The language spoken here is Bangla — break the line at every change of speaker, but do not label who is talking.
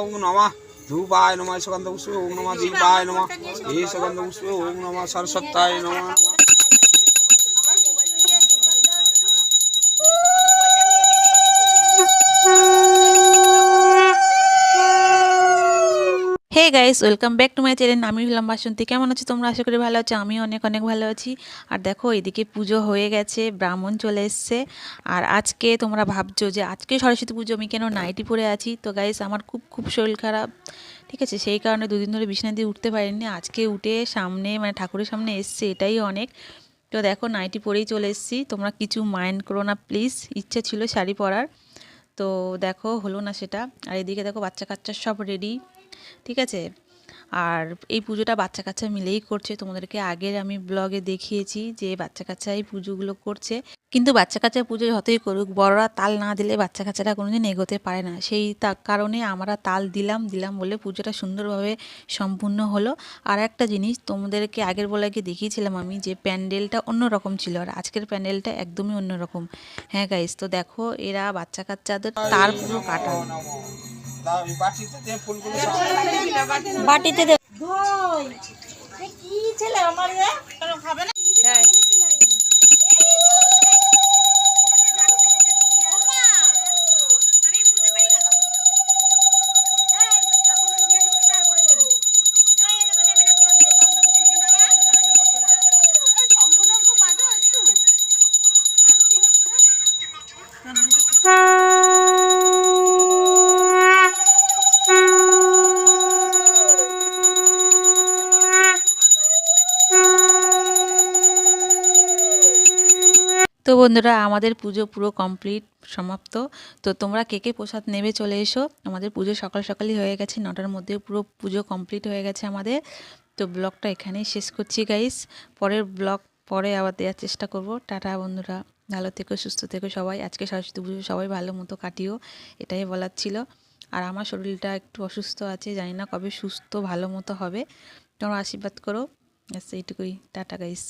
ওং নমঃ ধূপায় নমঃ সুগন্ধ পুষ্পে ওং নমঃ দীপায় নমঃ এই সুগন্ধ পুষ্পে ওং নমঃ সরস্বত্যায় নমঃ।
Hey guys, welcome back to my channel. আমি হলাম বাসন্তী। কেমন আছো তোমরা? আশা করি ভালো আছো। আমি অনেক অনেক ভালো আছি। আর দেখো, এদিকে পুজো হয়ে গেছে, ব্রাহ্মণ চলে এসছে। আর আজকে তোমরা ভাবছো যে আজকে সরস্বতী পুজো, আমি কেন নাইটি পরে আছি? তো গাইস, আমার খুব খুব শরীর খারাপ, ঠিক আছে? সেই কারণে দুদিন ধরে বিছানা দিয়ে উঠতে পারিনি। আজকে উঠে সামনে মানে ঠাকুরের সামনে এসছে, এটাই অনেক। তো দেখো, নাইটি পরেই চলে এসেছি। তোমরা কিছু মাইন্ড করো না প্লিজ। ইচ্ছে ছিল শাড়ি পরার, তো দেখো হলো না সেটা। আর এদিকে দেখো, বাচ্চা কাচ্চা সব রেডি, ঠিক আছে? আর এই পুজোটা বাচ্চা কাচ্চা মিলেই করছে। তোমাদেরকে আগের আমি ব্লগে দেখিয়েছি যে বাচ্চা কাচ্চা এই পুজোগুলো করছে। কিন্তু বাচ্চা কাচ্চা পুজো যতই করুক, বড়রা তাল না দিলে বাচ্চা কাচ্চারা কোনোদিন এগোতে পারে না। সেই কারণে আমরা তাল দিলাম বলে পুজোটা সুন্দরভাবে সম্পূর্ণ হলো। আর একটা জিনিস তোমাদেরকে আগের ব্লগে দেখিয়েছিলাম আমি, যে প্যান্ডেলটা অন্যরকম ছিল, আর আজকের প্যান্ডেলটা একদমই অন্যরকম। হ্যাঁ গাইস, তো দেখো এরা বাচ্চা কাচ্চাদের তার পুরো কাটা।
বাটিতে দে দই। কি ছেলে আমার, কেন খাবে না?
তো বন্ধুরা, আমাদের পুজো পুরো কমপ্লিট, সমাপ্ত। তো তোমরা কে কে প্রসাদ নেবে চলে এসো। আমাদের পুজো সকাল সকালই হয়ে গেছে, 9টার মধ্যে পুরো পুজো কমপ্লিট হয়ে গেছে আমাদের। তো ব্লগটা এখানেই শেষ করছি গাইস। পরের ব্লগ পরে আবার দেওয়ার চেষ্টা করব। টাটা বন্ধুরা, ভালো থেকো, সুস্থ থেকো সবাই। আজকে সরস্বতী পুজো সবাই ভালো মতো কাটিও, এটাই বলার ছিল। আর আমার শরীরটা একটু অসুস্থ আছে, জানি না কবে সুস্থ ভালো মতো হবে। তোমরা আশীর্বাদ করো, এইটুকুই। Tata guys.